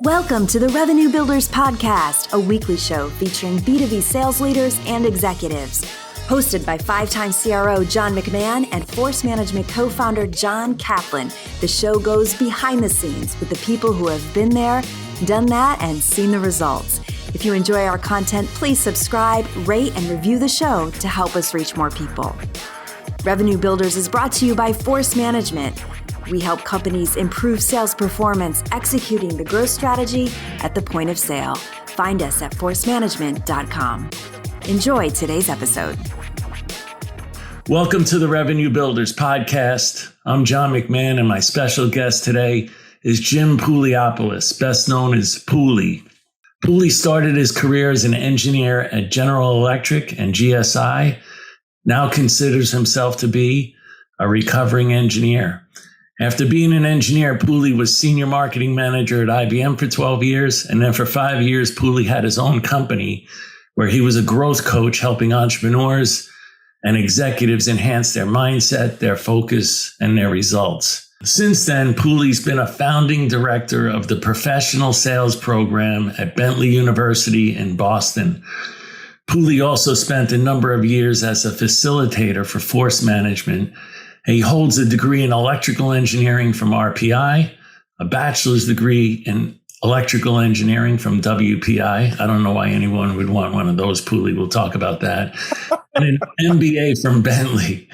Welcome to the Revenue Builders Podcast, a weekly show featuring B2B sales leaders and executives. Hosted by five-time CRO John McMahon and Force Management co-founder John Kaplan, the show goes behind the scenes with the people who have been there, done that, and seen the results. If you enjoy our content, please subscribe, rate, and review the show to help us reach more people. Revenue Builders is brought to you by Force Management. We help companies improve sales performance, executing the growth strategy at the point of sale. Find us at forcemanagement.com. Enjoy today's episode. Welcome to the Revenue Builders Podcast. I'm John McMahon, and my special guest today is Jim Pouliopoulos, best known as Pouli. Pouli started his career as an engineer at General Electric and GSI, now considers himself to be a recovering engineer. After being an engineer, Pouli was senior marketing manager at IBM for 12 years. And then for 5 years, Pouli had his own company where he was a growth coach helping entrepreneurs and executives enhance their mindset, their focus, and their results. Since then, Pouli's been a founding director of the professional sales program at Bentley University in Boston. Pouli also spent a number of years as a facilitator for Force Management. He holds a degree in electrical engineering from RPI, a bachelor's degree in electrical engineering from WPI. I don't know why anyone would want one of those. Pouli will talk about that. And an MBA from Bentley.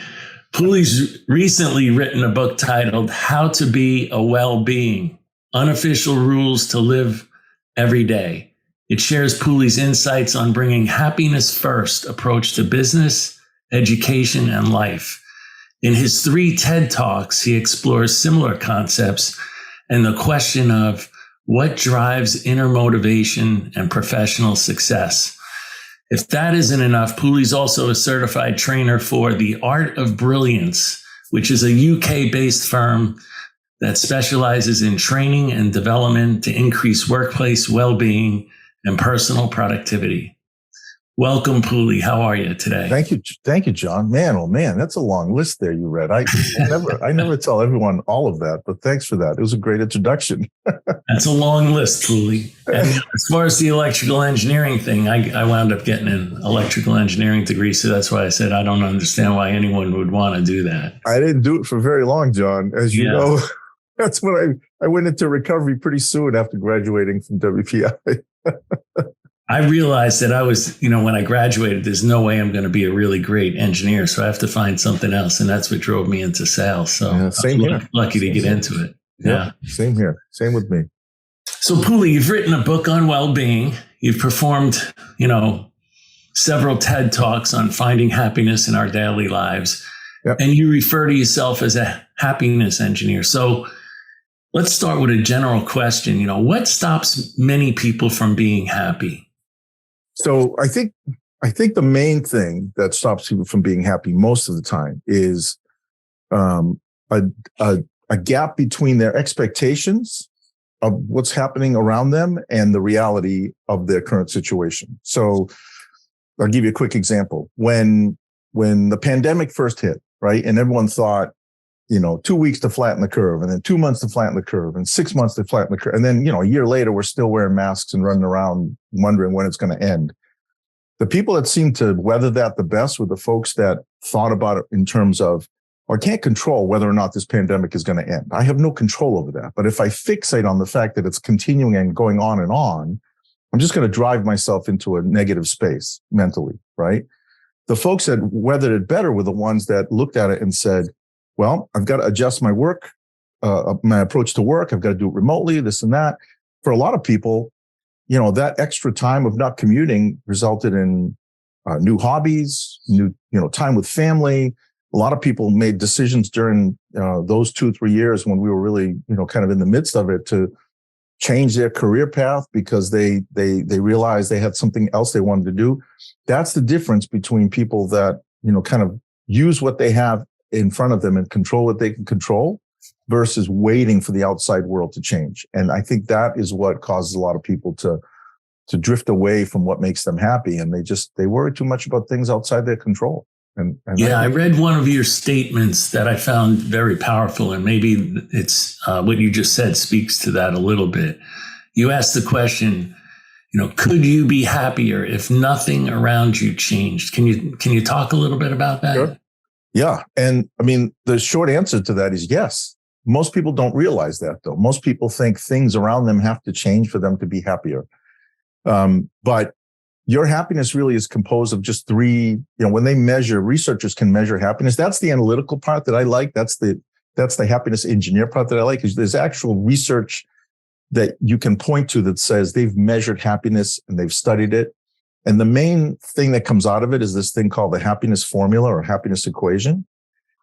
Pouli's recently written a book titled How to Be a Wellbeing, Unofficial Rules to Live Every Day. It shares Pouli's insights on bringing happiness first approach to business, education, and life. In his 3 TED Talks, he explores similar concepts and the question of what drives inner motivation and professional success. If that isn't enough, Pouli's also a certified trainer for the Art of Brilliance, which is a UK-based firm that specializes in training and development to increase workplace well-being and personal productivity. Welcome, Pouli. How are you today? Thank you, John. Man, oh man, that's a long list there you read. I never tell everyone all of that, but thanks for that. It was a great introduction. That's a long list, Pouli. And as far as the electrical engineering thing, I wound up getting an electrical engineering degree, so that's why I said I don't understand why anyone would want to do that. I didn't do it for very long, John. As you know, that's when I went into recovery pretty soon after graduating from WPI. I realized that I was, when I graduated, there's no way I'm going to be a really great engineer. So I have to find something else. And that's what drove me into sales. So I'm lucky to get into it. Yeah. Same here. Same with me. So Pouli, you've written a book on well-being. You've performed, several TED Talks on finding happiness in our daily lives. Yep. And you refer to yourself as a happiness engineer. So let's start with a general question. What stops many people from being happy? So I think the main thing that stops people from being happy most of the time is a gap between their expectations of what's happening around them and the reality of their current situation. So I'll give you a quick example. When the pandemic first hit, right, and everyone thought, 2 weeks to flatten the curve, and then 2 months to flatten the curve, and 6 months to flatten the curve. And then, a year later, we're still wearing masks and running around wondering when it's going to end. The people that seemed to weather that the best were the folks that thought about it in terms of, I can't control whether or not this pandemic is going to end. I have no control over that. But if I fixate on the fact that it's continuing and going on and on, I'm just going to drive myself into a negative space mentally, right? The folks that weathered it better were the ones that looked at it and said, well, I've got to adjust my work, my approach to work. I've got to do it remotely, this and that. For a lot of people, that extra time of not commuting resulted in new hobbies, new, time with family. A lot of people made decisions during those 2-3 years when we were really, kind of in the midst of it to change their career path because they realized they had something else they wanted to do. That's the difference between people that, kind of use what they have in front of them and control what they can control versus waiting for the outside world to change. And I think that is what causes a lot of people to drift away from what makes them happy. And they worry too much about things outside their control. I read one of your statements that I found very powerful. And maybe it's what you just said speaks to that a little bit. you asked the question, could you be happier if nothing around you changed? Can you talk a little bit about that? Sure. Yeah. And I mean, the short answer to that is yes. Most people don't realize that, though. Most people think things around them have to change for them to be happier. But your happiness really is composed of just three, when they measure, researchers can measure happiness. That's the analytical part that I like. That's the happiness engineer part that I like, is there's actual research that you can point to that says they've measured happiness and they've studied it. And the main thing that comes out of it is this thing called the happiness formula or happiness equation.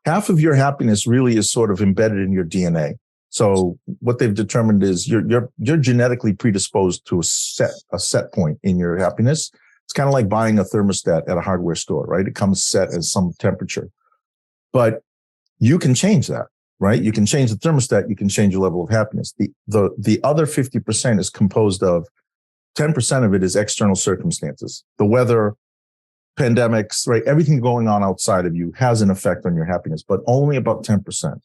Half of your happiness really is sort of embedded in your DNA. So what they've determined is you're genetically predisposed to a set point in your happiness. It's kind of like buying a thermostat at a hardware store, right? It comes set at some temperature, but you can change that, right? You can change the thermostat. You can change your level of happiness. The other 50% is composed of 10% of it is external circumstances, the weather, pandemics, right? Everything going on outside of you has an effect on your happiness, but only about 10%.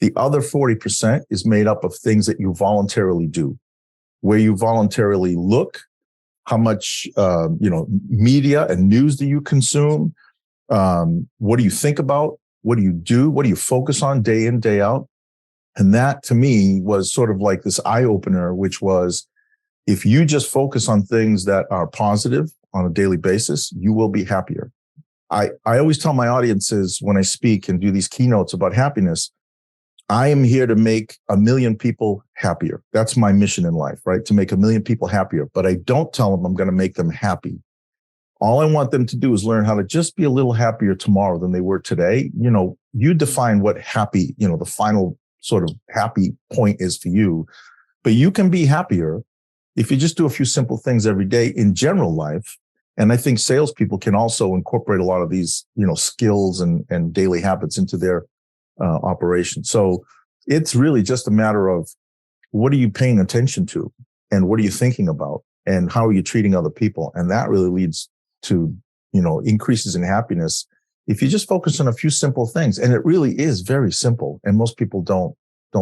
The other 40% is made up of things that you voluntarily do, where you voluntarily look, how much, media and news do you consume? What do you think about? What do you do? What do you focus on day in, day out? And that to me was sort of like this eye opener, which was, if you just focus on things that are positive on a daily basis, you will be happier. I always tell my audiences when I speak and do these keynotes about happiness, I am here to make 1 million people happier. That's my mission in life, right? To make 1 million people happier. But I don't tell them I'm going to make them happy. All I want them to do is learn how to just be a little happier tomorrow than they were today. You define what happy, the final sort of happy point is for you. But you can be happier if you just do a few simple things every day in general life. And I think salespeople can also incorporate a lot of these, skills and daily habits into their operation. So it's really just a matter of, what are you paying attention to, and what are you thinking about, and how are you treating other people? And that really leads to, increases in happiness if you just focus on a few simple things. And it really is very simple. And most people don't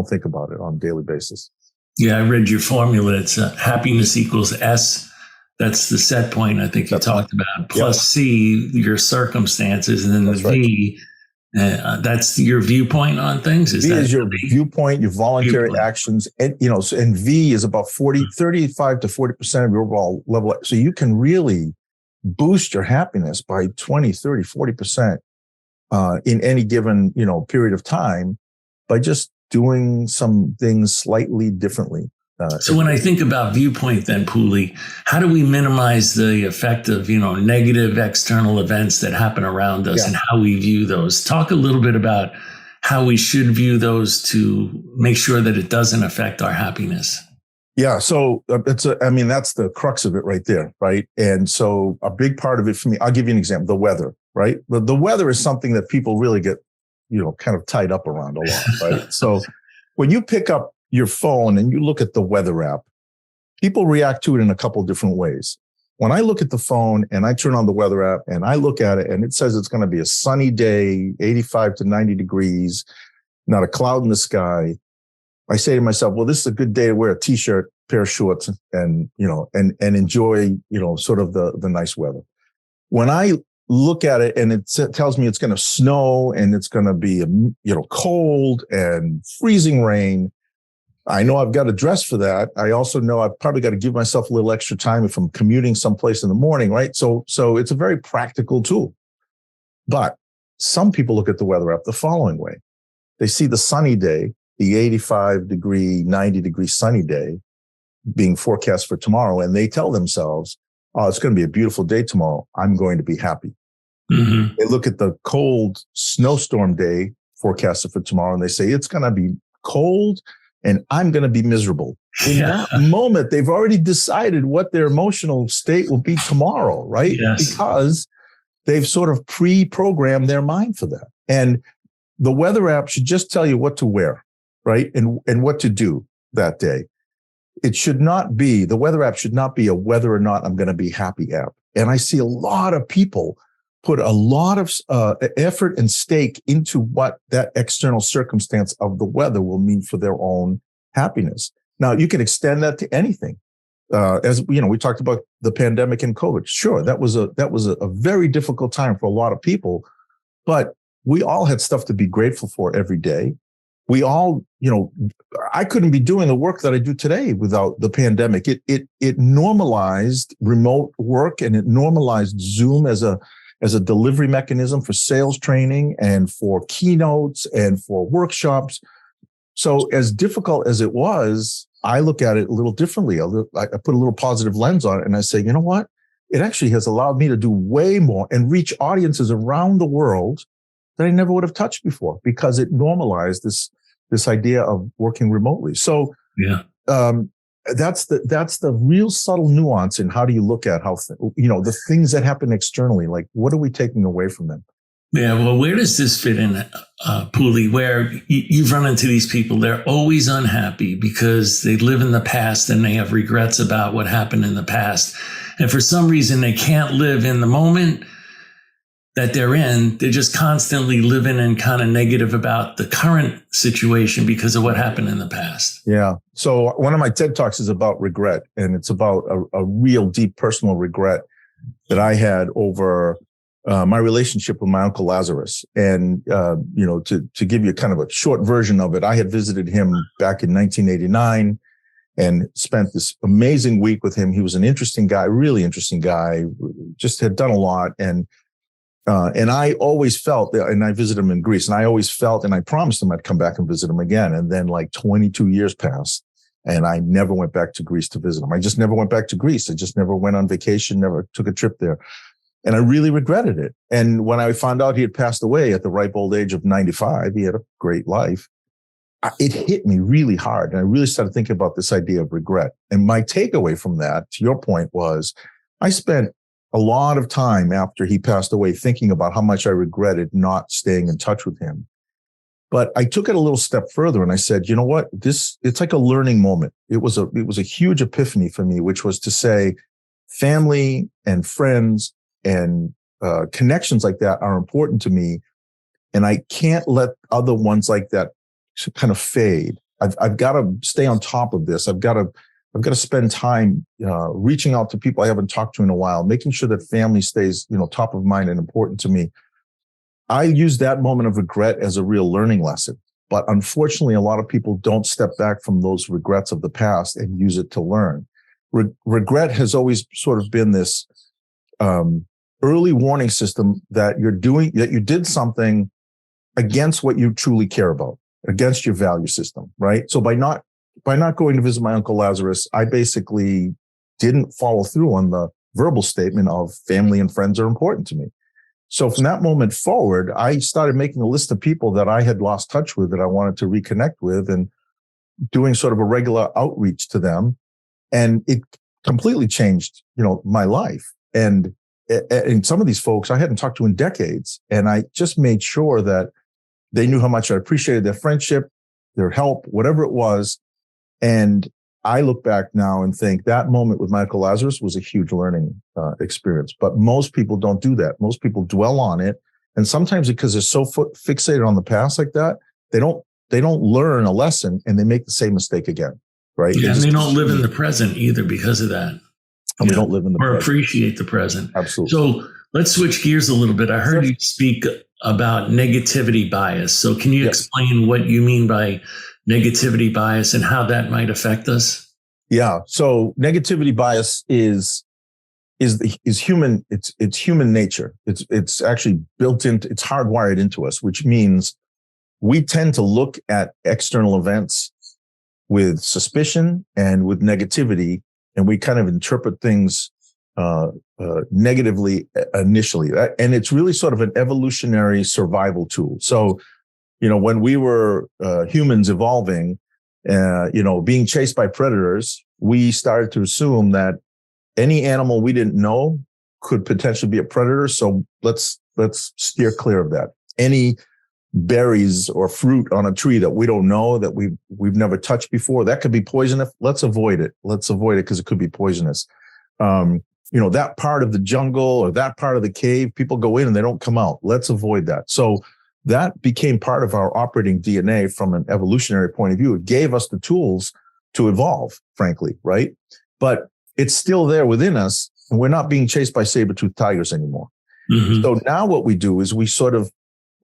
think about it on a daily basis. Yeah, I read your formula. It's happiness equals S. That's the set point I think you talked about. Plus C, your circumstances, and then the V. That's your viewpoint on things. V is your viewpoint, your voluntary actions, and and V is about 35 to 40% of your overall level. So you can really boost your happiness by 20, 30, 40% in any given period of time by just doing some things slightly differently. So when I think about viewpoint then, Pouli, how do we minimize the effect of, negative external events that happen around us and how we view those? Talk a little bit about how we should view those to make sure that it doesn't affect our happiness. Yeah. So that's the crux of it right there. Right. And so a big part of it for me, I'll give you an example, the weather, right? The weather is something that people really get, kind of tied up around a lot. Right. So when you pick up your phone and you look at the weather app, people react to it in a couple of different ways. When I look at the phone and I turn on the weather app and I look at it and it says it's going to be a sunny day, 85 to 90 degrees, not a cloud in the sky, I say to myself, well, this is a good day to wear a t-shirt, pair of shorts, and enjoy, sort of the nice weather. When I look at it and it tells me it's going to snow and it's going to be, cold and freezing rain, I know I've got to dress for that. I also know I've probably got to give myself a little extra time if I'm commuting someplace in the morning, right? So it's a very practical tool. But some people look at the weather app the following way. They see the sunny day, the 85 degree, 90 degree sunny day being forecast for tomorrow, and they tell themselves, oh, it's going to be a beautiful day tomorrow. I'm going to be happy. Mm-hmm. They look at the cold snowstorm day forecasted for tomorrow, and they say, it's going to be cold and I'm going to be miserable. In that moment, they've already decided what their emotional state will be tomorrow, right? Yes. Because they've sort of pre-programmed their mind for that. And the weather app should just tell you what to wear, right? And what to do that day. It should not be, the weather app should not be a whether or not I'm going to be happy app. And I see a lot of people put a lot of effort and stake into what that external circumstance of the weather will mean for their own happiness. Now you can extend that to anything. As you know, we talked about the pandemic and COVID. Sure, that was a very difficult time for a lot of people, but we all had stuff to be grateful for every day. We all, I couldn't be doing the work that I do today without the pandemic. It normalized remote work, and it normalized Zoom as a delivery mechanism for sales training and for keynotes and for workshops. So as difficult as it was, I look at it a little differently. I put a little positive lens on it, and I say, you know what? It actually has allowed me to do way more and reach audiences around the world that I never would have touched before, because it normalized this idea of working remotely. So that's the real subtle nuance in how do you look at how the things that happen externally, like what are we taking away from them? Yeah, well, where does this fit in, Pouli, where you've run into these people, they're always unhappy because they live in the past and they have regrets about what happened in the past. And for some reason, they can't live in the moment that they're in. They're just constantly living and kind of negative about the current situation because of what happened in the past. Yeah. So one of my TED Talks is about regret, and it's about a real deep personal regret that I had over my relationship with my Uncle Lazarus. And, to give you kind of a short version of it, I had visited him back in 1989 and spent this amazing week with him. He was an interesting guy, really interesting guy, just had done a lot. And I always felt, and I visited him in Greece, and I always felt, and I promised him I'd come back and visit him again. And then like 22 years passed, and I never went back to Greece to visit him. I just never went back to Greece. I just never went on vacation, never took a trip there. And I really regretted it. And when I found out he had passed away at the ripe old age of 95, he had a great life. It hit me really hard. And I really started thinking about this idea of regret. And my takeaway from that, to your point, was I spent a lot of time after he passed away thinking about how much I regretted not staying in touch with him. But I took it a little step further and I said, you know what? It's like a learning moment. It was a huge epiphany for me, which was to say family and friends and connections like that are important to me. And I can't let other ones like that kind of fade. I've got to stay on top of this. I've got to spend time reaching out to people I haven't talked to in a while, making sure that family stays, top of mind and important to me. I use that moment of regret as a real learning lesson. But unfortunately, a lot of people don't step back from those regrets of the past and use it to learn. Regret has always sort of been this early warning system that you did something against what you truly care about, against your value system, right? So by not going to visit my Uncle Lazarus, I basically didn't follow through on the verbal statement of family and friends are important to me. So from that moment forward, I started making a list of people that I had lost touch with that I wanted to reconnect with and doing sort of a regular outreach to them. And it completely changed, my life. And some of these folks I hadn't talked to in decades. And I just made sure that they knew how much I appreciated their friendship, their help, whatever it was. And I look back now and think that moment with Michael Lazarus was a huge learning experience. But most people don't do that. Most people dwell on it. And sometimes because they're so fixated on the past like that, they don't learn a lesson and they make the same mistake again. Right. Yeah, and they don't live in the present either because of that. And we don't live in the present. Or appreciate the present. Absolutely. So let's switch gears a little bit. I heard you speak about negativity bias. So can you explain what you mean by negativity bias and how that might affect us? Yeah. So negativity bias is human. It's human nature. It's actually built into, it's hardwired into us, which means we tend to look at external events with suspicion and with negativity, and we kind of interpret things negatively initially. And it's really sort of an evolutionary survival tool. So, when we were humans evolving, being chased by predators, we started to assume that any animal we didn't know could potentially be a predator. So let's steer clear of that. Any berries or fruit on a tree that we don't know, that we've never touched before, that could be poisonous. Let's avoid it because it could be poisonous. That part of the jungle or that part of the cave, people go in and they don't come out. Let's avoid that. So that became part of our operating DNA from an evolutionary point of view. It gave us the tools to evolve, frankly, right? But it's still there within us, and we're not being chased by saber-toothed tigers anymore. Mm-hmm. So now what we do is we sort of,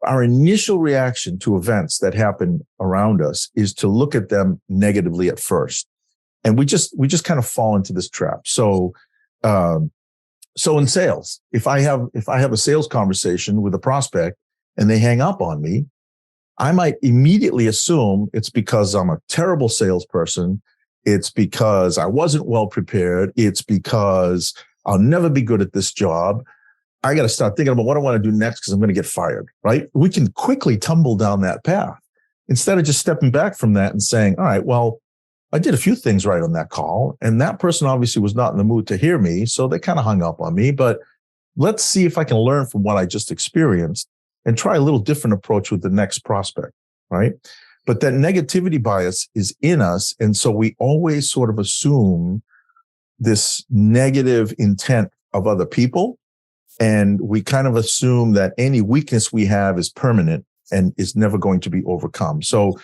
our initial reaction to events that happen around us is to look at them negatively at first. And we just kind of fall into this trap. So in sales, if I have a sales conversation with a prospect and they hang up on me, I might immediately assume it's because I'm a terrible salesperson. It's because I wasn't well prepared. It's because I'll never be good at this job. I got to start thinking about what I want to do next because I'm going to get fired, right? We can quickly tumble down that path instead of just stepping back from that and saying, all right, well, I did a few things right on that call, and that person obviously was not in the mood to hear me, so they kind of hung up on me, but let's see if I can learn from what I just experienced and try a little different approach with the next prospect, right? But that negativity bias is in us, and so we always sort of assume this negative intent of other people. And we kind of assume that any weakness we have is permanent and is never going to be overcome. So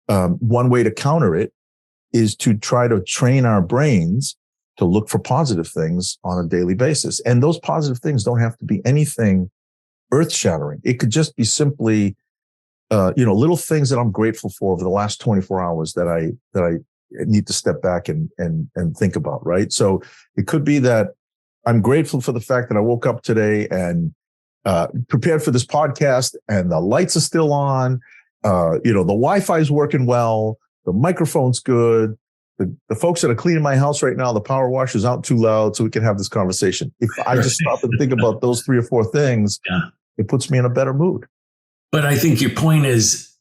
one way to counter it is to try to train our brains to look for positive things on a daily basis. And those positive things don't have to be anything earth-shattering. It could just be simply, little things that I'm grateful for over the last 24 hours that I need to step back and think about, right? So it could be that I'm grateful for the fact that I woke up today and prepared for this podcast, and the lights are still on. The Wi-Fi is working well. The microphone's good. The folks that are cleaning my house right now, the power washer's out too loud, so we can have this conversation. If I just stop and think about those 3 or 4 things, it puts me in a better mood. But I think your point is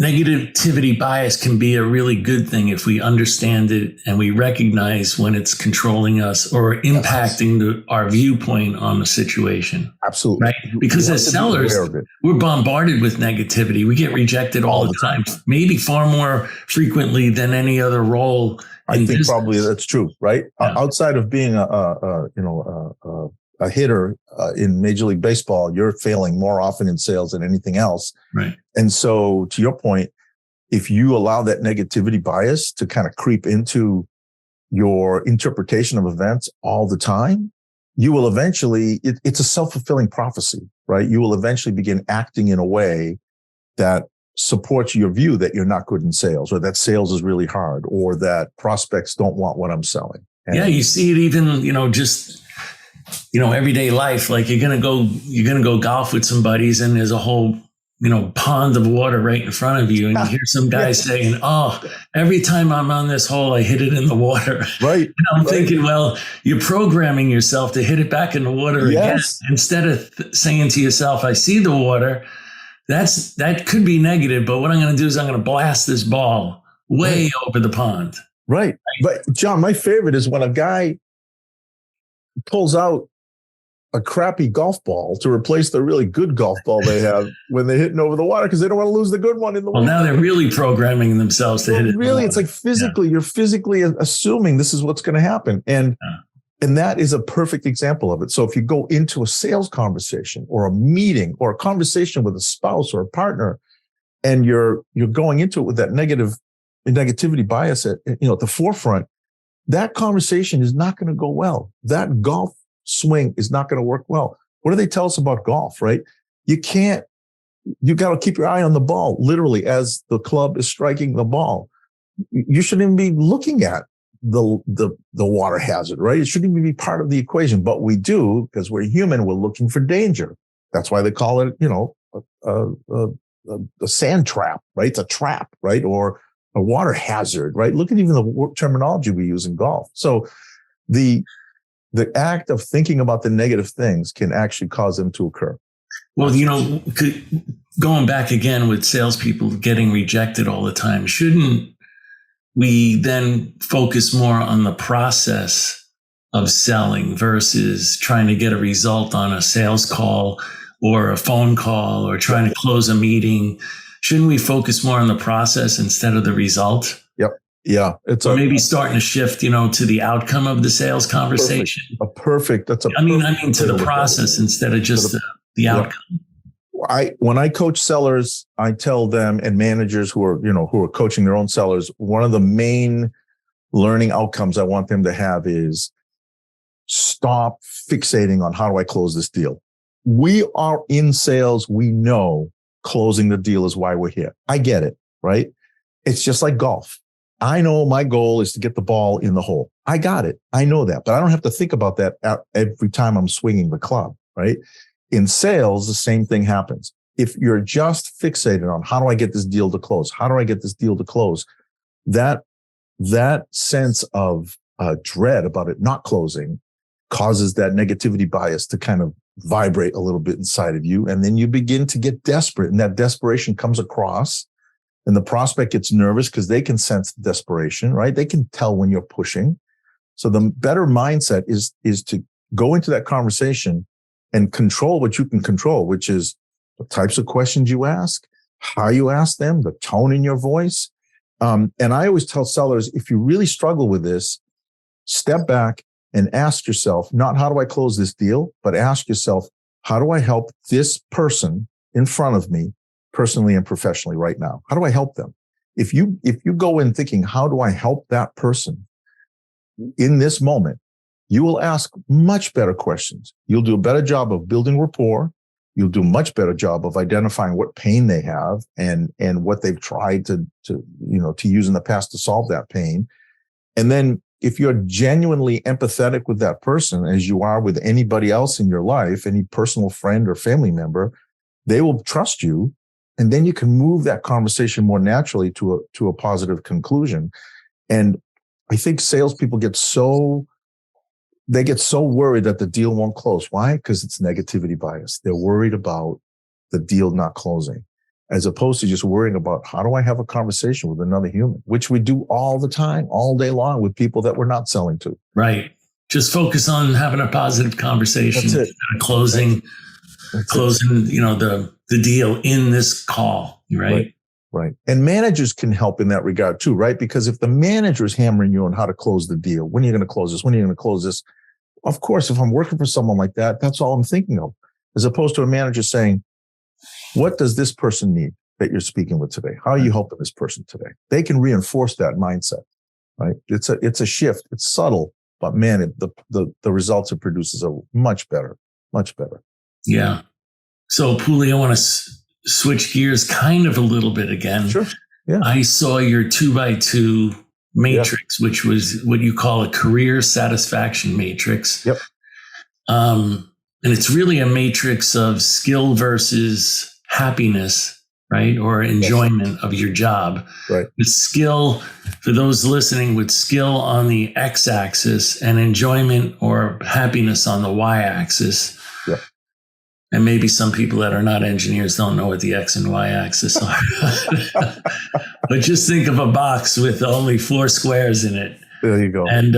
negativity bias can be a really good thing if we understand it and we recognize when it's controlling us or impacting our viewpoint on the situation. Absolutely. Right? Because as sellers, we're bombarded with negativity. We get rejected all the time, maybe far more frequently than any other role. I think business. Probably that's true, right? Yeah. Outside of being a hitter in Major League Baseball, you're failing more often in sales than anything else. Right. And so to your point, if you allow that negativity bias to kind of creep into your interpretation of events all the time, you will eventually, it's a self-fulfilling prophecy, right? You will eventually begin acting in a way that supports your view that you're not good in sales, or that sales is really hard, or that prospects don't want what I'm selling. And you see it even, everyday life. Like you're going to go golf with some buddies and there's a whole, pond of water right in front of you. And you hear some guy saying, oh, every time I'm on this hole, I hit it in the water. Right. And I'm thinking, well, you're programming yourself to hit it back in the water again. Instead of saying to yourself, I see the water. That could be negative, but what I'm going to do is I'm going to blast this ball way over the pond. Right. But John, my favorite is when a guy pulls out a crappy golf ball to replace the really good golf ball they have when they're hitting over the water because they don't want to lose the good one in the water. Well, now they're really programming themselves to hit it. Really, it's like physically, you're physically assuming this is what's going to happen. And that is a perfect example of it. So if you go into a sales conversation or a meeting or a conversation with a spouse or a partner, and you're going into it with that negativity bias at the forefront, that conversation is not going to go well. That golf swing is not going to work well. What do they tell us about golf, right? You got to keep your eye on the ball, literally, as the club is striking the ball. You shouldn't even be looking at the water hazard, right? It shouldn't even be part of the equation, but we do because we're human. We're looking for danger. That's why they call it, a sand trap, right? It's a trap, right? Or a water hazard, right? Look at even the terminology we use in golf. So the act of thinking about the negative things can actually cause them to occur. Well, going back again with salespeople getting rejected all the time, shouldn't we then focus more on the process of selling versus trying to get a result on a sales call or a phone call or trying to close a meeting? Shouldn't we focus more on the process instead of the result? Yep. Yeah. Or maybe starting to shift, to the outcome of the sales conversation. I mean to the process instead of just the outcome. When I coach sellers, I tell them, and managers who are coaching their own sellers, one of the main learning outcomes I want them to have is stop fixating on how do I close this deal. We are in sales. We know closing the deal is why we're here. I get it, right? It's just like golf. I know my goal is to get the ball in the hole. I got it. I know that, but I don't have to think about that every time I'm swinging the club, right? In sales, the same thing happens. If you're just fixated on how do I get this deal to close? How do I get this deal to close? That sense of dread about it not closing causes that negativity bias to kind of vibrate a little bit inside of you. And then you begin to get desperate, and that desperation comes across, and the prospect gets nervous because they can sense the desperation, right? They can tell when you're pushing. So the better mindset is to go into that conversation and control what you can control, which is the types of questions you ask, how you ask them, the tone in your voice. And I always tell sellers, if you really struggle with this, step back and ask yourself, not how do I close this deal, but ask yourself, how do I help this person in front of me personally and professionally right now? How do I help them? If you go in thinking, how do I help that person in this moment, you will ask much better questions. You'll do a better job of building rapport. You'll do a much better job of identifying what pain they have and what they've tried to use in the past to solve that pain. And then if you're genuinely empathetic with that person, as you are with anybody else in your life, any personal friend or family member, they will trust you. And then you can move that conversation more naturally to a positive conclusion. And I think salespeople get so worried that the deal won't close. Why? Because it's negativity bias. They're worried about the deal not closing, as opposed to just worrying about how do I have a conversation with another human, which we do all the time, all day long with people that we're not selling to. Right. Just focus on having a positive conversation, That's it. closing, the deal in this call, right? Right. And managers can help in that regard too, right? Because if the manager is hammering you on how to close the deal, when are you going to close this? When are you going to close this? Of course, if I'm working for someone like that, that's all I'm thinking of, as opposed to a manager saying, what does this person need that you're speaking with today? How are you helping this person today? They can reinforce that mindset, right? It's a shift. It's subtle, but man, the results it produces are much better. Yeah. So Pouli, I want to switch gears kind of a little bit again. Sure. Yeah. I saw your 2x2 matrix, which was what you call a career satisfaction matrix. Yep. And it's really a matrix of skill versus happiness, right? Or enjoyment of your job. Right. The skill, for those listening, with skill on the x-axis and enjoyment or happiness on the y-axis. Yep. And maybe some people that are not engineers don't know what the X and Y axis are. But just think of a box with only 4 squares in it. There you go. And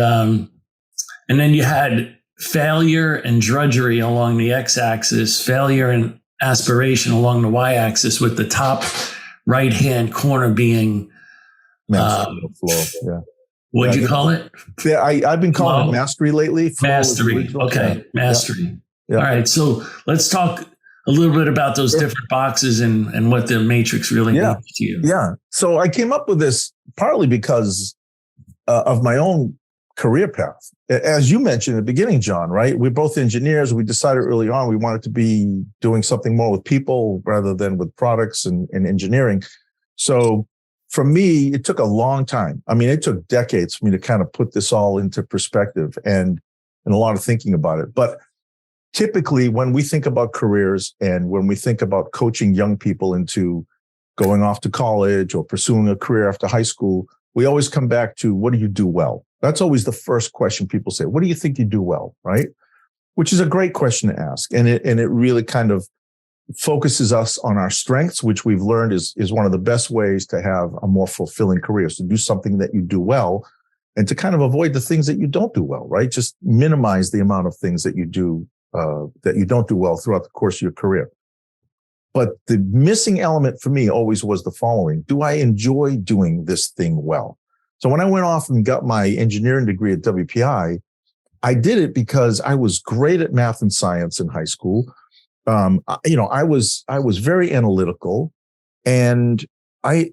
then you had failure and drudgery along the X axis, failure and aspiration along the Y axis, with the top right-hand corner being flow. Yeah. What'd you call it? Yeah, I've been calling it mastery lately. Flow mastery. Okay. Mastery. Yeah. All right. So let's talk a little bit about those different boxes and what the matrix really means to you. Yeah. So I came up with this partly because of my own career path. As you mentioned at the beginning, John, right? We're both engineers. We decided early on we wanted to be doing something more with people rather than with products and engineering. So for me, it took a long time. I mean, it took decades for me to kind of put this all into perspective and a lot of thinking about it. But typically, when we think about careers and when we think about coaching young people into going off to college or pursuing a career after high school, we always come back to, what do you do well? That's always the first question people say. What do you think you do well, right? Which is a great question to ask. And it really kind of focuses us on our strengths, which we've learned is one of the best ways to have a more fulfilling career, is to do something that you do well and to kind of avoid the things that you don't do well, right? Just minimize the amount of things that you do that you don't do well throughout the course of your career. But the missing element for me always was the following. Do I enjoy doing this thing well? So when I went off and got my engineering degree at WPI, I did it because I was great at math and science in high school. I was very analytical, and I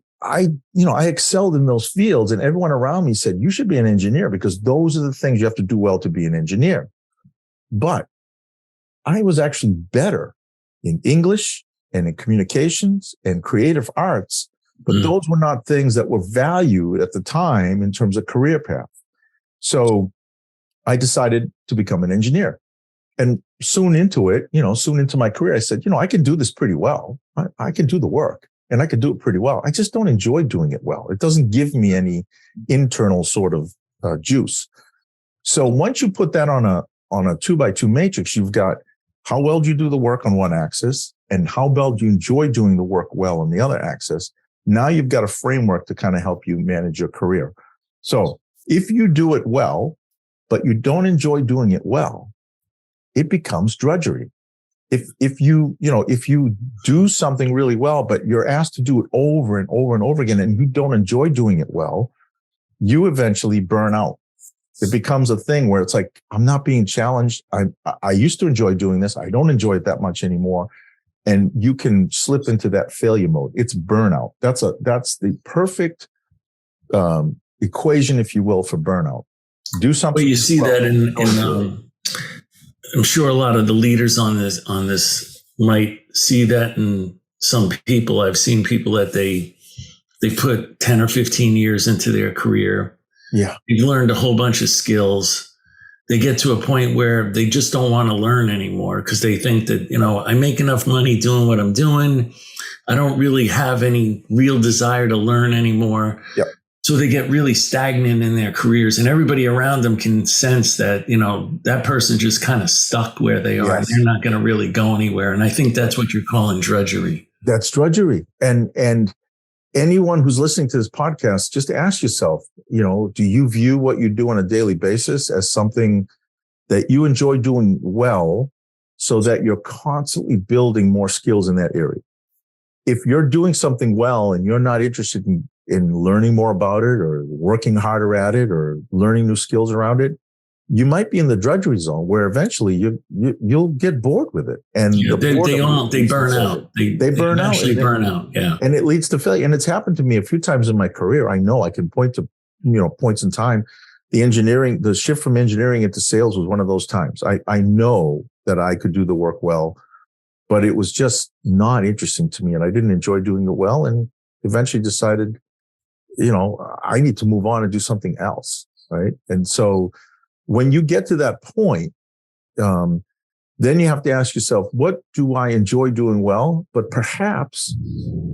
excelled in those fields, and everyone around me said, you should be an engineer because those are the things you have to do well to be an engineer. But I was actually better in English and in communications and creative arts, but those were not things that were valued at the time in terms of career path. So I decided to become an engineer. And soon into my career, I said, I can do this pretty well. I can do the work and I can do it pretty well. I just don't enjoy doing it well. It doesn't give me any internal sort of juice. So once you put that on a 2x2 matrix, you've got how well do you do the work on one axis and how well do you enjoy doing the work well on the other axis. Now you've got a framework to kind of help you manage your career. So if you do it well, but you don't enjoy doing it well, it becomes drudgery. If you do something really well, but you're asked to do it over and over and over again, and you don't enjoy doing it well, you eventually burn out. It becomes a thing where it's like, I'm not being challenged. I used to enjoy doing this. I don't enjoy it that much anymore. And you can slip into that failure mode. It's burnout. That's the perfect equation, if you will, for burnout. Do something. Well, you see that in I'm sure a lot of the leaders on this might see that in some people. I've seen people that they put 10 or 15 years into their career. Yeah. They've learned a whole bunch of skills. They get to a point where they just don't want to learn anymore because they think that, I make enough money doing what I'm doing. I don't really have any real desire to learn anymore. Yep. So they get really stagnant in their careers, and everybody around them can sense that, that person just kind of stuck where they are. Yes. They're not going to really go anywhere. And I think that's what you're calling drudgery. That's drudgery. And anyone who's listening to this podcast, just ask yourself, do you view what you do on a daily basis as something that you enjoy doing well so that you're constantly building more skills in that area? If you're doing something well and you're not interested in learning more about it or working harder at it or learning new skills around it, you might be in the drudgery zone where eventually you'll get bored with it. And they burn out. They burn out. They burn out. Yeah. And it leads to failure. And it's happened to me a few times in my career. I know I can point to, points in time. The shift from engineering into sales was one of those times. I know that I could do the work well, but it was just not interesting to me and I didn't enjoy doing it well, and eventually decided, I need to move on and do something else. Right. And so when you get to that point, then you have to ask yourself, what do I enjoy doing well? But perhaps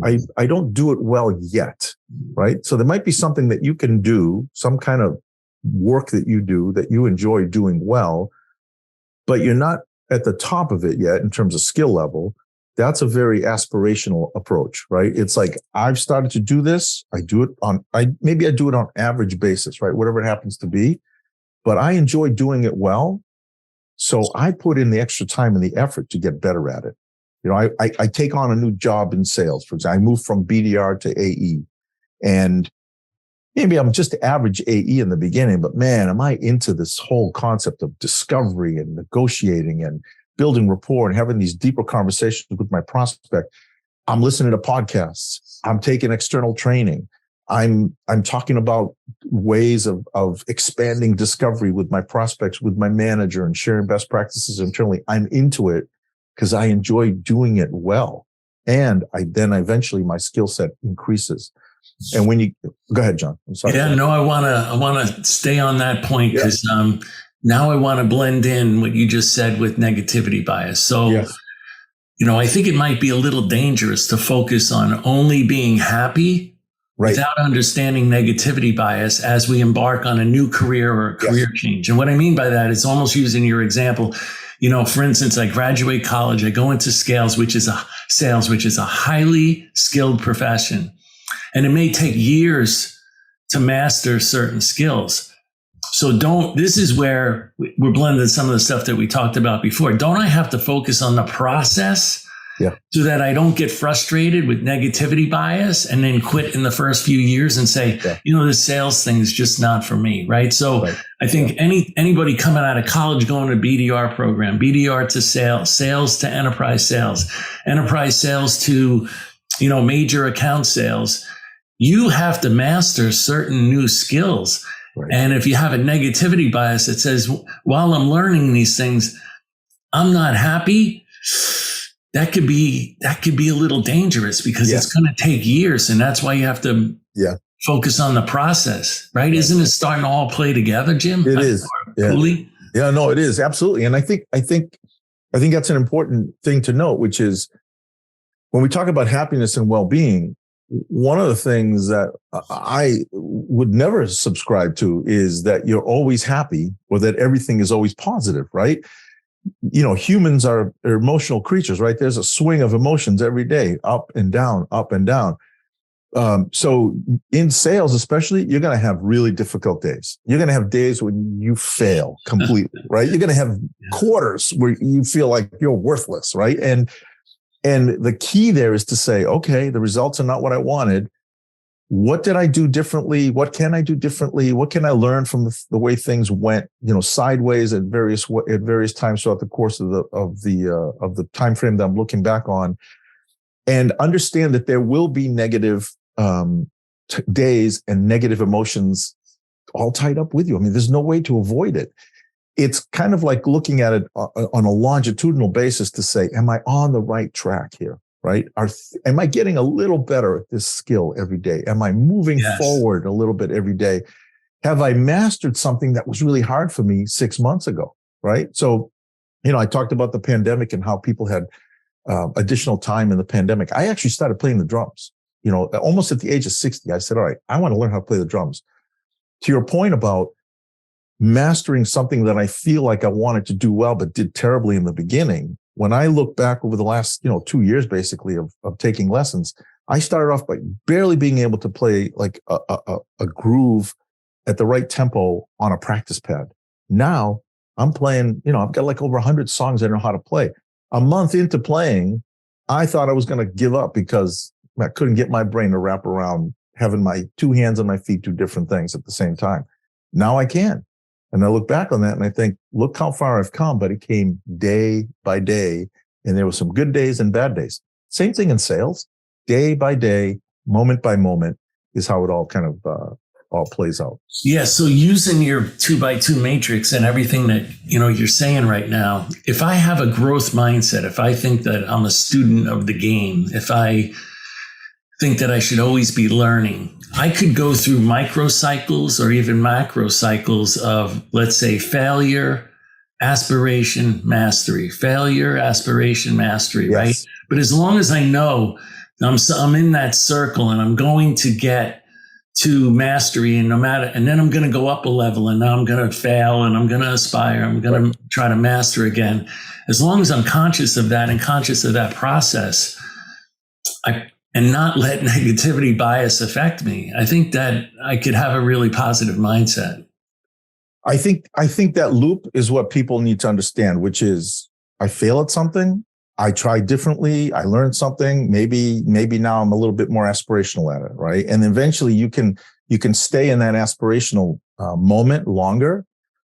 I don't do it well yet. Right. So there might be something that you can do, some kind of work that you do that you enjoy doing well, but you're not at the top of it yet in terms of skill level. That's a very aspirational approach, right? It's like, I've started to do this. I do it on average basis, right? Whatever it happens to be, but I enjoy doing it well. So I put in the extra time and the effort to get better at it. I take on a new job in sales. For example, I move from BDR to AE, and maybe I'm just average AE in the beginning, but man, am I into this whole concept of discovery and negotiating and building rapport and having these deeper conversations with my prospect. I'm listening to podcasts. I'm taking external training. I'm talking about ways of expanding discovery with my prospects, with my manager, and sharing best practices internally. I'm into it because I enjoy doing it well. And then eventually my skill set increases. And when you go ahead, John, I'm sorry. Yeah, no, I want to stay on that point because, now I want to blend in what you just said with negativity bias. So, I think it might be a little dangerous to focus on only being happy without understanding negativity bias as we embark on a new career or a career change. And what I mean by that is almost using your example. For instance, I graduate college, I go into sales, which is a highly skilled profession. And it may take years to master certain skills. So this is where we're blending some of the stuff that we talked about before. Don't I have to focus on the process so that I don't get frustrated with negativity bias and then quit in the first few years and say, this sales thing is just not for me, right? So I think anybody coming out of college going to BDR program, BDR to sales to enterprise sales to, major account sales, you have to master certain new skills. Right. And if you have a negativity bias that says, while I'm learning these things, I'm not happy, that could be a little dangerous because it's going to take years. And that's why you have to focus on the process, right? Yeah. Isn't it starting to all play together, Jim? It is. Pouli? Yeah, no, it is. Absolutely. And I think that's an important thing to note, which is when we talk about happiness and well-being, one of the things that I would never subscribe to is that you're always happy or that everything is always positive, right? Humans are emotional creatures, right? There's a swing of emotions every day, up and down, up and down. So in sales, especially, you're going to have really difficult days. You're going to have days when you fail completely, right? You're going to have quarters where you feel like you're worthless, right? And the key there is to say, okay, the results are not what I wanted. What did I do differently? What can I do differently? What can I learn from the way things went, sideways at various times throughout the course of the time frame that I'm looking back on, and understand that there will be negative days and negative emotions all tied up with you. I mean, there's no way to avoid it. It's kind of like looking at it on a longitudinal basis to say, am I on the right track here? Right? Am I getting a little better at this skill every day? Am I moving forward a little bit every day? Have I mastered something that was really hard for me 6 months ago? Right? So, I talked about the pandemic and how people had additional time in the pandemic. I actually started playing the drums. Almost at the age of 60, I said, all right, I want to learn how to play the drums. To your point about mastering something that I feel like I wanted to do well, but did terribly in the beginning. When I look back over the last, 2 years, basically of taking lessons, I started off by barely being able to play like a groove at the right tempo on a practice pad. Now I'm playing, I've got like over 100 songs I know how to play. A month into playing, I thought I was going to give up because I couldn't get my brain to wrap around having my two hands on my feet do different things at the same time. Now I can. And I look back on that and I think, look how far I've come, but it came day by day. And there were some good days and bad days. Same thing in sales. Day by day, moment by moment is how it all kind of all plays out. Yeah. So using your 2x2 matrix and everything that, you're saying right now, if I have a growth mindset, if I think that I'm a student of the game, if I think that I should always be learning, I could go through micro cycles or even macro cycles of, let's say, failure, aspiration, mastery, failure, aspiration, mastery, right? But as long as I know I'm in that circle and I'm going to get to mastery, and then I'm going to go up a level, and now I'm going to fail and I'm going to aspire, I'm going to try to master again. As long as I'm conscious of that and conscious of that process, and not let negativity bias affect me, I think that I could have a really positive mindset. I think that loop is what people need to understand, which is I fail at something, I try differently, I learned something, maybe now I'm a little bit more aspirational at it, right? And eventually you can stay in that aspirational moment longer.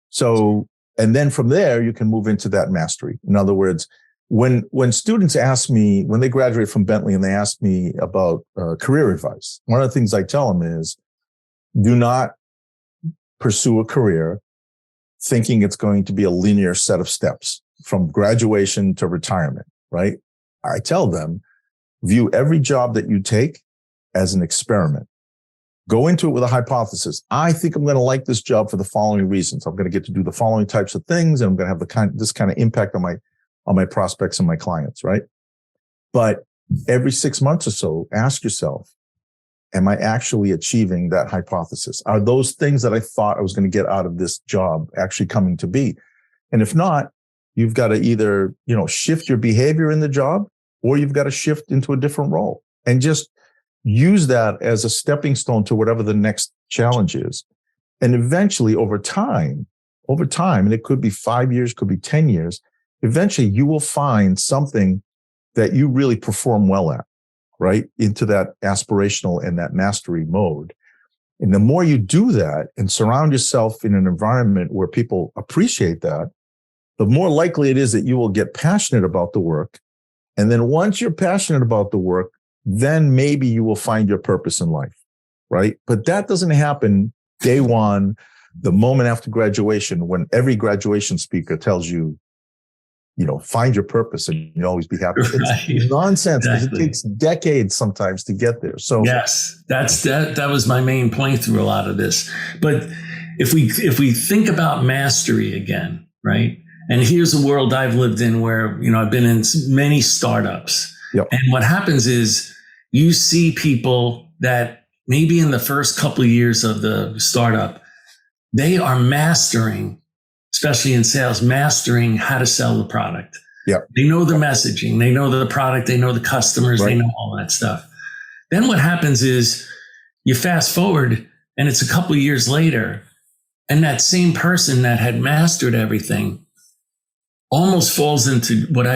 So, and then from there you can move into that mastery. In other words, when students ask me, when they graduate from Bentley and they ask me about career advice, one of the things I tell them is, do not pursue a career thinking it's going to be a linear set of steps from graduation to retirement, right? I tell them, view every job that you take as an experiment. Go into it with a hypothesis. I think I'm going to like this job for the following reasons. I'm going to get to do the following types of things, and I'm going to have this kind of impact on my prospects and my clients, right? But every 6 months or so, ask yourself, am I actually achieving that hypothesis? Are those things that I thought I was going to get out of this job actually coming to be? And if not, you've got to either, shift your behavior in the job, or you've got to shift into a different role, and just use that as a stepping stone to whatever the next challenge is. And eventually over time, and it could be 5 years, could be 10 years, eventually you will find something that you really perform well at, right? Into that aspirational and that mastery mode. And the more you do that and surround yourself in an environment where people appreciate that, the more likely it is that you will get passionate about the work. And then once you're passionate about the work, then maybe you will find your purpose in life, right? But that doesn't happen day one, the moment after graduation, when every graduation speaker tells you, find your purpose and you'll always be happy. Right. It's nonsense because It takes decades sometimes to get there. So yes, that was my main point through a lot of this. But if we think about mastery again, right? And here's a world I've lived in where, I've been in many startups. Yep. And what happens is you see people that maybe in the first couple of years of the startup, they are mastering, especially in sales, mastering how to sell the product. Yep. They know the messaging, they know the product, they know the customers, right. They know all that stuff. Then what happens is you fast forward and it's a couple of years later, and that same person that had mastered everything almost falls into what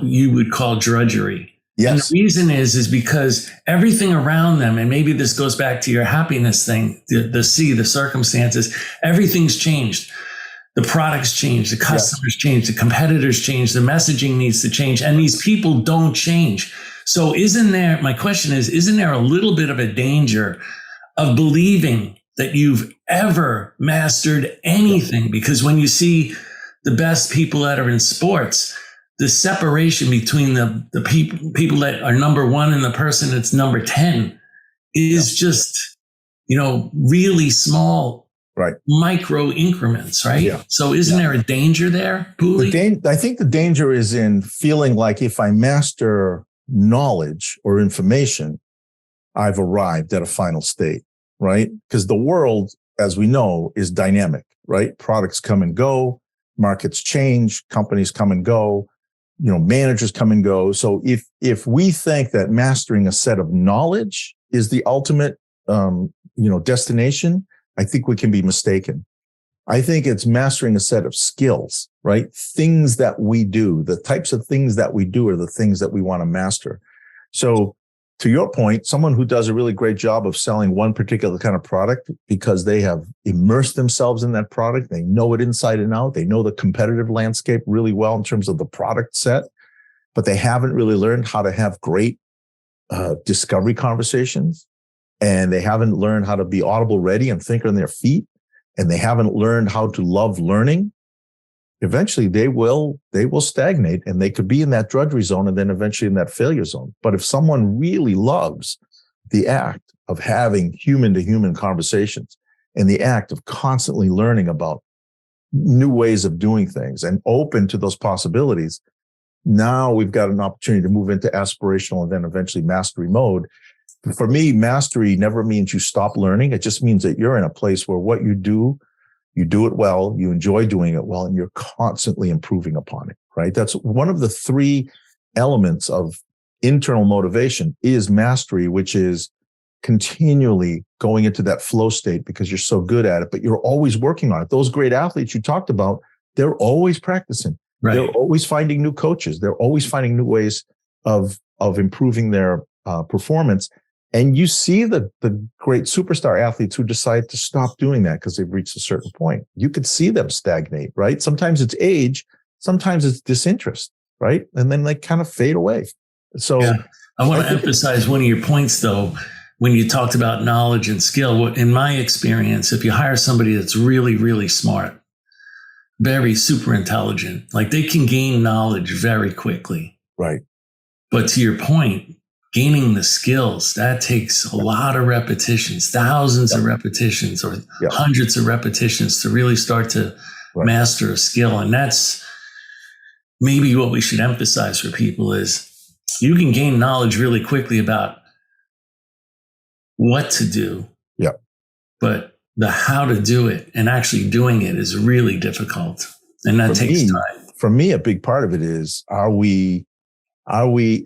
you would call drudgery. Yes. And the reason is because everything around them, and maybe this goes back to your happiness thing, the circumstances, everything's changed. The products change, the customers change, the competitors change, the messaging needs to change, and these people don't change. So my question is, isn't there a little bit of a danger of believing that you've ever mastered anything? Because when you see the best people that are in sports, the separation between the people that are number one and the person that's number 10 is just, really small, right? Micro increments, right? Yeah. So isn't there a danger there, Pouli? I think the danger is in feeling like if I master knowledge or information, I've arrived at a final state, right? Because the world, as we know, is dynamic, right? Products come and go, markets change, companies come and go, managers come and go. So if we think that mastering a set of knowledge is the ultimate, destination, I think we can be mistaken. I think it's mastering a set of skills, right? Things that we do, the types of things that we do are the things that we want to master. So to your point, someone who does a really great job of selling one particular kind of product because they have immersed themselves in that product, they know it inside and out, they know the competitive landscape really well in terms of the product set, but they haven't really learned how to have great discovery conversations, and they haven't learned how to be audible ready and think on their feet, and they haven't learned how to love learning. Eventually they will stagnate, and they could be in that drudgery zone and then eventually in that failure zone. But if someone really loves the act of having human to human conversations and the act of constantly learning about new ways of doing things and open to those possibilities, now we've got an opportunity to move into aspirational and then eventually mastery mode. For me, mastery never means you stop learning. It just means that you're in a place where what you do it well, you enjoy doing it well, and you're constantly improving upon it, right? That's one of the three elements of internal motivation is mastery, which is continually going into that flow state because you're so good at it, but you're always working on it. Those great athletes you talked about, they're always practicing. Right. They're always finding new coaches. They're always finding new ways of improving their performance. And you see the great superstar athletes who decide to stop doing that because they've reached a certain point. You could see them stagnate, right? Sometimes it's age, sometimes it's disinterest, right? And then they kind of fade away. So I want to emphasize one of your points, though, when you talked about knowledge and skill. In my experience, if you hire somebody that's really, really smart, very super intelligent, like they can gain knowledge very quickly. Right. But to your point, gaining the skills, that takes a lot of repetitions, thousands of repetitions or hundreds of repetitions to really start to master a skill. And that's maybe what we should emphasize for people is you can gain knowledge really quickly about what to do. Yeah. But the how to do it and actually doing it is really difficult. And that takes time. For me, a big part of it is, are we,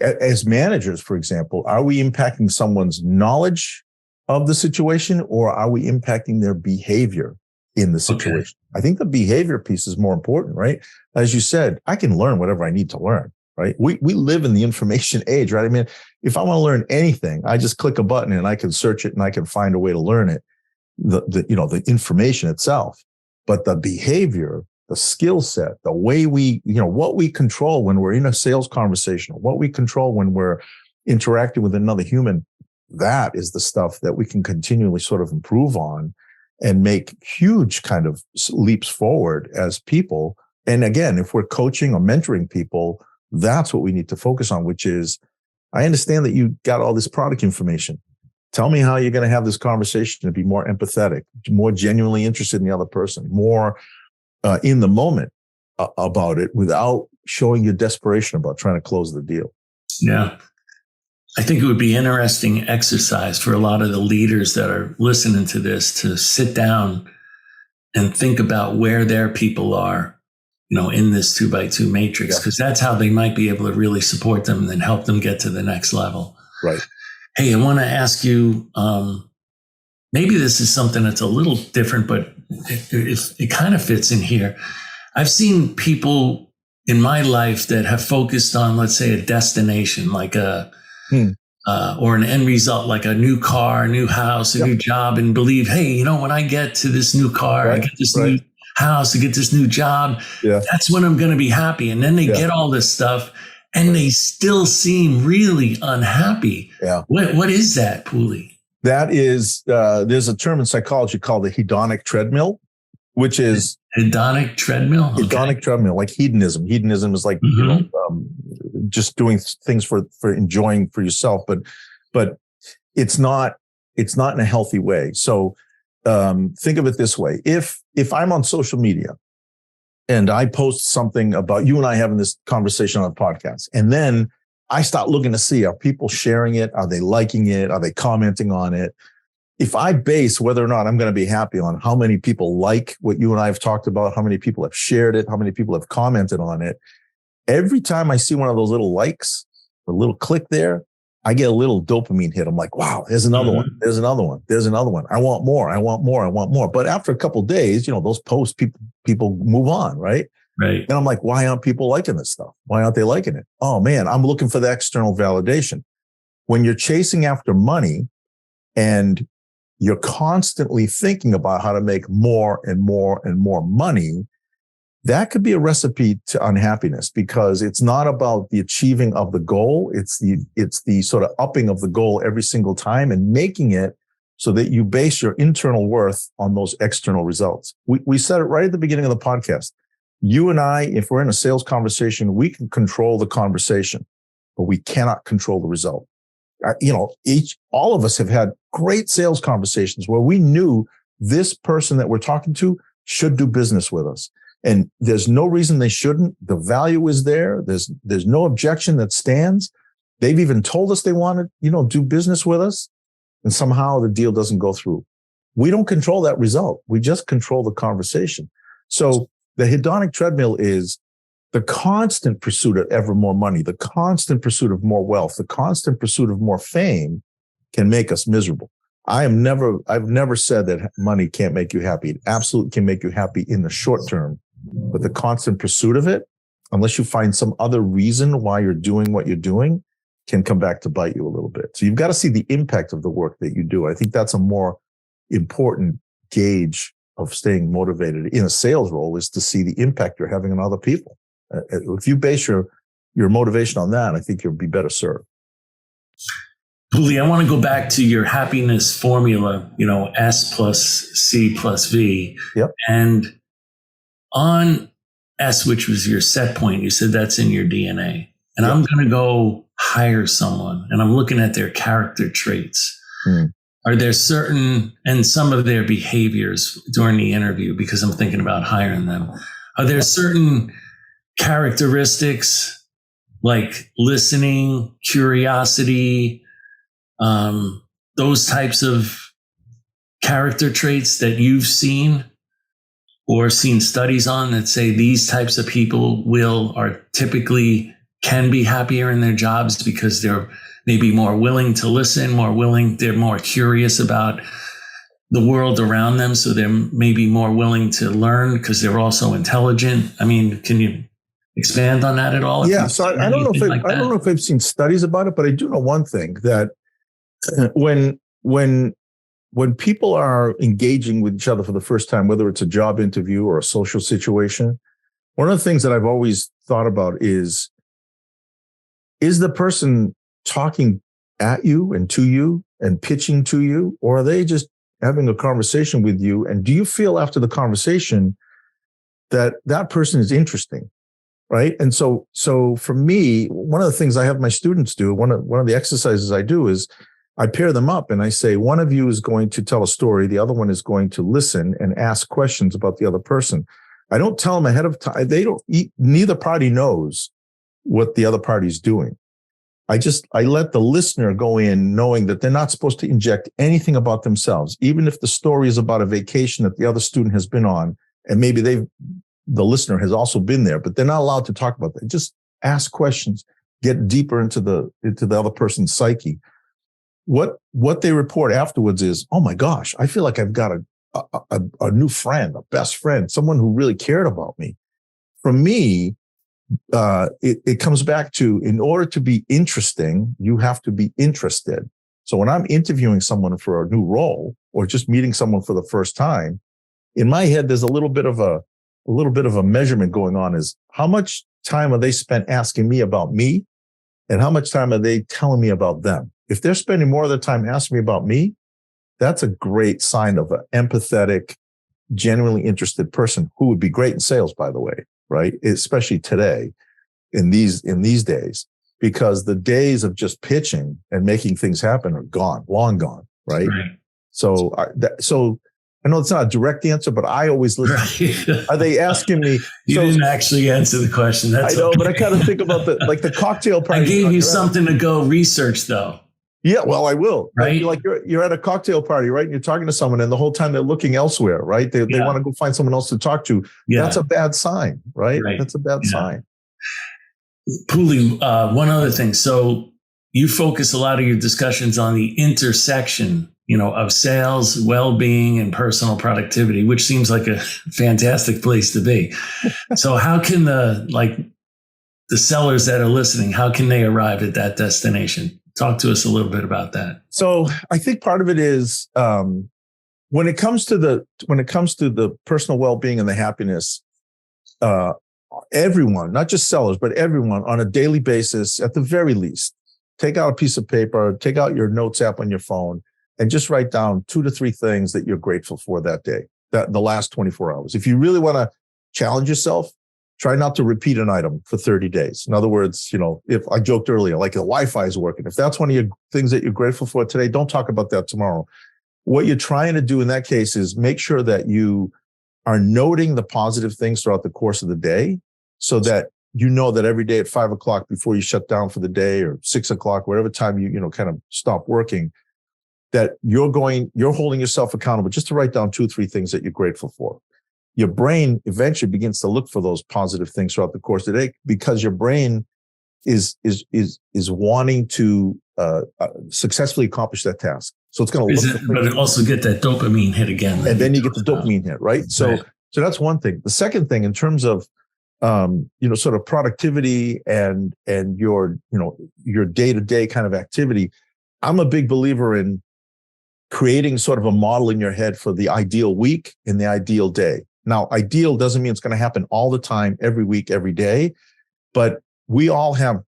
as managers, for example, are we impacting someone's knowledge of the situation, or are we impacting their behavior in the situation? Okay. I think the behavior piece is more important, right? As you said, I can learn whatever I need to learn, right? We live in the information age, right? I mean, if I want to learn anything, I just click a button and I can search it and I can find a way to learn it, the information itself. But the behavior, the skill set, the way we, what we control when we're in a sales conversation, what we control when we're interacting with another human, that is the stuff that we can continually sort of improve on and make huge kind of leaps forward as people. And again, if we're coaching or mentoring people, that's what we need to focus on, which is, I understand that you got all this product information. Tell me how you're going to have this conversation to be more empathetic, more genuinely interested in the other person, more in the moment about it without showing your desperation about trying to close the deal. Yeah. I think it would be interesting exercise for a lot of the leaders that are listening to this to sit down and think about where their people are, in this 2x2 matrix, because that's how they might be able to really support them and then help them get to the next level. Right. Hey, I want to ask you, maybe this is something that's a little different, but it kind of fits in here. I've seen people in my life that have focused on, let's say, a destination, like or an end result, like a new car, a new house, a new job, and believe, hey, when I get to this new car, I get this new house, I get this new job, that's when I'm going to be happy. And then they get all this stuff and they still seem really unhappy. Yeah. What is that, Pouli? That is, there's a term in psychology called the hedonic treadmill, which is hedonic treadmill. Hedonic treadmill, like hedonism. Hedonism is like just doing things for enjoying for yourself, but it's not in a healthy way. So think of it this way: if I'm on social media and I post something about you and I having this conversation on a podcast, and then I start looking to see, are people sharing it? Are they liking it? Are they commenting on it? If I base whether or not I'm going to be happy on how many people like what you and I have talked about, how many people have shared it, how many people have commented on it, every time I see one of those little likes, a little click there, I get a little dopamine hit. I'm like, wow, there's another one. There's another one. There's another one. I want more. I want more. I want more. But after a couple of days, those posts, people move on, right? Right. And I'm like, why aren't people liking this stuff? Why aren't they liking it? Oh man, I'm looking for the external validation. When you're chasing after money and you're constantly thinking about how to make more and more and more money, that could be a recipe to unhappiness, because it's not about the achieving of the goal. It's the sort of upping of the goal every single time and making it so that you base your internal worth on those external results. We said it right at the beginning of the podcast. You and I, if we're in a sales conversation, we can control the conversation, but we cannot control the result. All of us have had great sales conversations where we knew this person that we're talking to should do business with us. And there's no reason they shouldn't. The value is there. There's no objection that stands. They've even told us they want to, do business with us. And somehow the deal doesn't go through. We don't control that result. We just control the conversation. So the hedonic treadmill is the constant pursuit of ever more money, the constant pursuit of more wealth, the constant pursuit of more fame can make us miserable. I've never said that money can't make you happy. It absolutely can make you happy in the short term, but the constant pursuit of it, unless you find some other reason why you're doing what you're doing, can come back to bite you a little bit. So you've got to see the impact of the work that you do. I think that's a more important gauge of staying motivated in a sales role, is to see the impact you're having on other people. If you base your motivation on that, I think you'll be better served. Pouli, I want to go back to your happiness formula, S plus C plus V. Yep. And on S, which was your set point, you said that's in your DNA. And I'm going to go hire someone, and I'm looking at their character traits. Are there certain, and some of their behaviors during the interview, because I'm thinking about hiring them, are there certain characteristics like listening, curiosity, those types of character traits that you've seen or seen studies on that say these types of people can be happier in their jobs because they're maybe more willing to listen, they're more curious about the world around them, so they're maybe more willing to learn because they're also intelligent? I mean, can you expand on that at all? Yeah. So I don't know if like I don't know if I've seen studies about it, but I do know one thing, that when people are engaging with each other for the first time, whether it's a job interview or a social situation, one of the things that I've always thought about is the person talking at you and to you and pitching to you, or are they just having a conversation with you? And do you feel after the conversation that that person is interesting? Right. And so for me, one of the things I have my students do, one of the exercises I do is I pair them up and I say, one of you is going to tell a story. The other one is going to listen and ask questions about the other person. I don't tell them ahead of time. Neither party knows what the other party is doing. I let the listener go in knowing that they're not supposed to inject anything about themselves, even if the story is about a vacation that the other student has been on, and maybe the listener has also been there, but they're not allowed to talk about that. Just ask questions, get deeper into the other person's psyche. What they report afterwards is, oh my gosh, I feel like I've got a new friend, a best friend, someone who really cared about me. For me, it comes back to, in order to be interesting, you have to be interested. So when I'm interviewing someone for a new role or just meeting someone for the first time, in my head, there's a little bit of a measurement going on, is how much time are they spent asking me about me and how much time are they telling me about them? If they're spending more of their time asking me about me, that's a great sign of an empathetic, genuinely interested person who would be great in sales, by the way, right? Especially today in these days, because the days of just pitching and making things happen are gone, long gone, right? So I know it's not a direct answer, but I always listen. Right. Are they asking me? You didn't actually answer the question. That's I know, okay. But I kind of think about the cocktail party. I gave you something to go research, though. Yeah, well, I will. Right? Like you're at a cocktail party, right? And you're talking to someone, and the whole time they're looking elsewhere, right? They want to go find someone else to talk to. Yeah. That's a bad sign, right? That's a bad sign. Pouli, one other thing. So you focus a lot of your discussions on the intersection, of sales, well-being, and personal productivity, which seems like a fantastic place to be. So how can the sellers that are listening, how can they arrive at that destination? Talk to us a little bit about that. So I think part of it is when it comes to the personal well-being and the happiness, everyone, not just sellers, but everyone on a daily basis, at the very least, take out a piece of paper, take out your notes app on your phone, and just write down 2 to 3 things that you're grateful for that day, the last 24 hours. If you really want to challenge yourself, try not to repeat an item for 30 days. In other words, if I joked earlier, like the Wi-Fi is working, if that's one of your things that you're grateful for today, don't talk about that tomorrow. What you're trying to do in that case is make sure that you are noting the positive things throughout the course of the day, so that that every day at 5 o'clock before you shut down for the day, or 6 o'clock, whatever time you kind of stop working, that you're holding yourself accountable just to write down 2 or 3 things that you're grateful for. Your brain eventually begins to look for those positive things throughout the course of the day, because your brain is wanting to successfully accomplish that task. So it's going to look but it also get that dopamine hit again. And then you get the dopamine hit, right? So that's one thing. The second thing, in terms of sort of productivity and your day-to-day kind of activity, I'm a big believer in creating sort of a model in your head for the ideal week and the ideal day. Now, ideal doesn't mean it's going to happen all the time, every week, every day, but we all have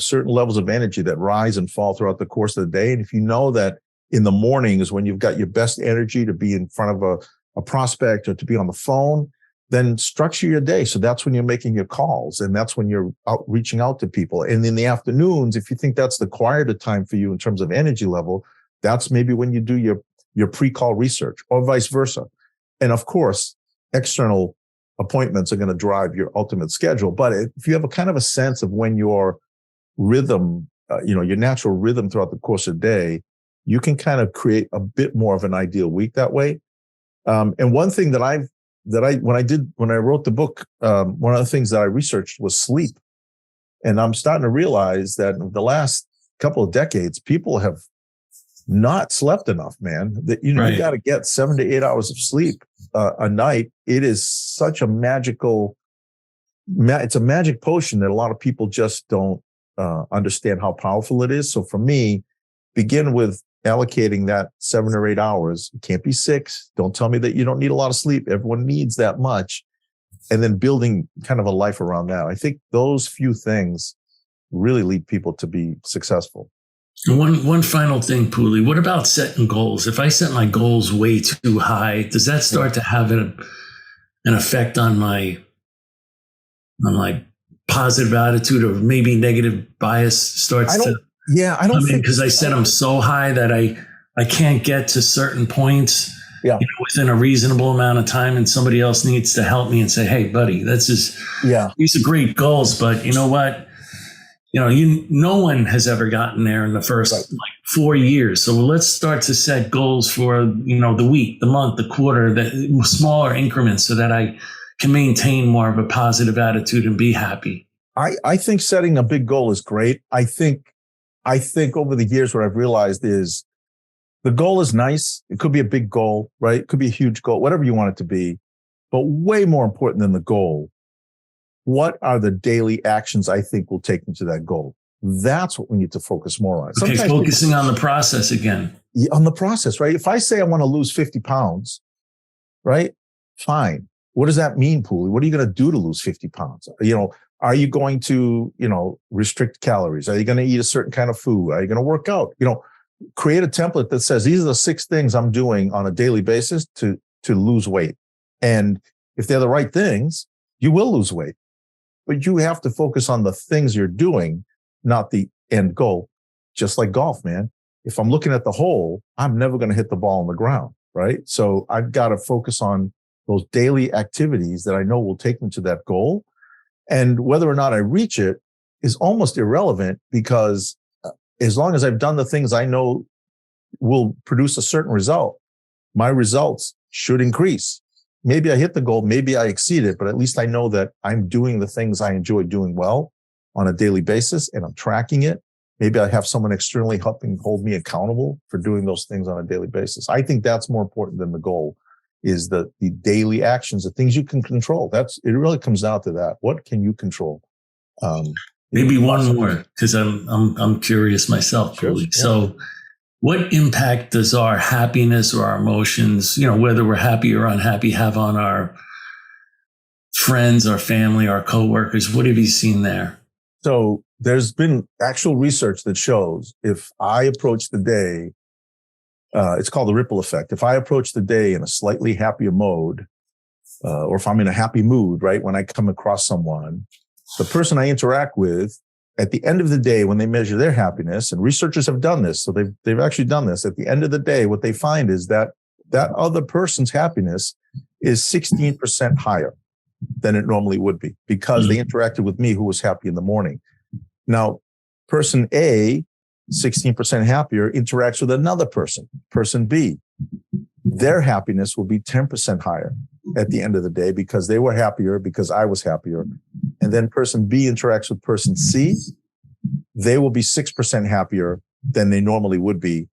certain levels of energy that rise and fall throughout the course of the day. And if you know that in the morning is when you've got your best energy to be in front of a prospect or to be on the phone, then structure your day. So that's when you're making your calls, and that's when you're reaching out to people. And in the afternoons, if you think that's the quieter time for you in terms of energy level, that's maybe when you do your pre-call research, or vice versa. And of course, external appointments are going to drive your ultimate schedule. But if you have a kind of a sense of when your rhythm, your natural rhythm throughout the course of the day, you can kind of create a bit more of an ideal week that way. And one thing when I wrote the book, one of the things that I researched was sleep. And I'm starting to realize that in the last couple of decades, people have not slept enough, man. That you got to get 7 to 8 hours of sleep a night. It is such a magical it's a magic potion that a lot of people just don't understand how powerful it is. So for me, begin with allocating that 7 or 8 hours. It can't be 6. Don't tell me that you don't need a lot of sleep. Everyone needs that much. And then building kind of a life around that. I think those few things really lead people to be successful. One final thing, Pouli. What about setting goals? If I set my goals way too high, does that start to have an effect on my positive attitude, or maybe negative bias starts to? Yeah, I don't think, because I set them so high that I can't get to certain points within a reasonable amount of time, and somebody else needs to help me and say, hey, buddy, these are great goals, but you know what? No one has ever gotten there in the first 4 years. So let's start to set goals for, the week, the month, the quarter, the smaller increments, so that I can maintain more of a positive attitude and be happy. I think setting a big goal is great. I think over the years, what I've realized is the goal is nice. It could be a big goal, right? It could be a huge goal, whatever you want it to be. But way more important than the goal, what are the daily actions I think will take me to that goal? That's what we need to focus more on. Okay, focusing on the process again. On the process, right? If I say I want to lose 50 pounds, right? Fine. What does that mean, Pouli? What are you going to do to lose 50 pounds? Are you going to, restrict calories? Are you going to eat a certain kind of food? Are you going to work out? Create a template that says, these are the 6 things I'm doing on a daily basis to lose weight. And if they're the right things, you will lose weight. But you have to focus on the things you're doing, not the end goal. Just like golf, man. If I'm looking at the hole, I'm never going to hit the ball on the ground, right? So I've got to focus on those daily activities that I know will take me to that goal. And whether or not I reach it is almost irrelevant, because as long as I've done the things I know will produce a certain result, my results should increase. Maybe I hit the goal, maybe I exceed it, but at least I know that I'm doing the things I enjoy doing well on a daily basis, and I'm tracking it. Maybe I have someone externally helping hold me accountable for doing those things on a daily basis. I think that's more important than the goal, is the daily actions, the things you can control. It really comes down to that. What can you control? Maybe one more, because I'm curious myself. Sure, Pouli. So what impact does our happiness or our emotions, whether we're happy or unhappy, have on our friends, our family, our coworkers? What have you seen there? So there's been actual research that shows if I approach the day, it's called the ripple effect. If I approach the day in a slightly happier mode, or if I'm in a happy mood, right, when I come across someone, the person I interact with, at the end of the day, when they measure their happiness, and researchers have done this, so they've actually done this, at the end of the day, what they find is that other person's happiness is 16% higher than it normally would be, because they interacted with me, who was happy in the morning. Now, person A, 16% happier, interacts with another person B. Their happiness will be 10% higher at the end of the day, because they were happier, because I was happier. And then person B interacts with person C. They will be 6% happier than they normally would be.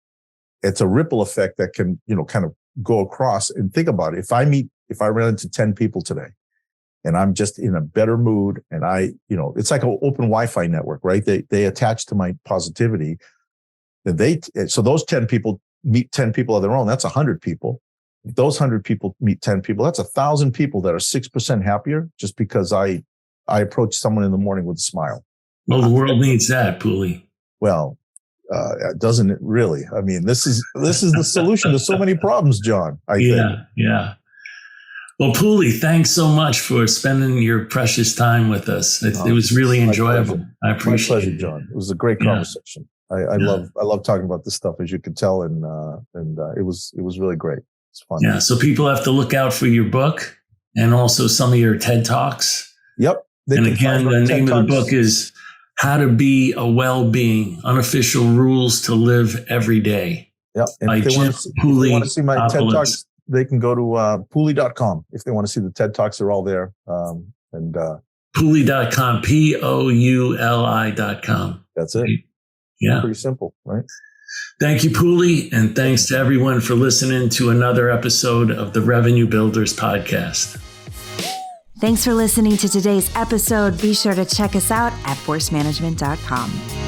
It's a ripple effect that can, kind of go across. And think about it. If I run into 10 people today and I'm just in a better mood, and it's like an open Wi-Fi network, right? They attach to my positivity. So those 10 people meet 10 people of their own. That's 100 people. If those 100 people meet 10 people, that's 1,000 people that are 6% happier, just because I approach someone in the morning with a smile. Well, the world needs that, Pouli. Well, doesn't it really? I mean, this is the solution to so many problems, John. I think. Yeah. Well, Pouli, thanks so much for spending your precious time with us. It was really enjoyable. I appreciate it. My pleasure, John. It was a great conversation. I love talking about this stuff, as you can tell, and it was really great. It's fun. Yeah. So people have to look out for your book, and also some of your TED Talks. Yep. And again, the name of the book is How to Be a Wellbeing: Unofficial Rules to Live Every Day. Yep. And if they want to see my TED Talks, they can go to Pouli.com. If they want to see the TED Talks, they're all there. Pouli.com, Pouli.com. That's it. Yeah. Pretty simple, right? Thank you, Pouli. And thanks to everyone for listening to another episode of the Revenue Builders Podcast. Thanks for listening to today's episode. Be sure to check us out at forcemanagement.com.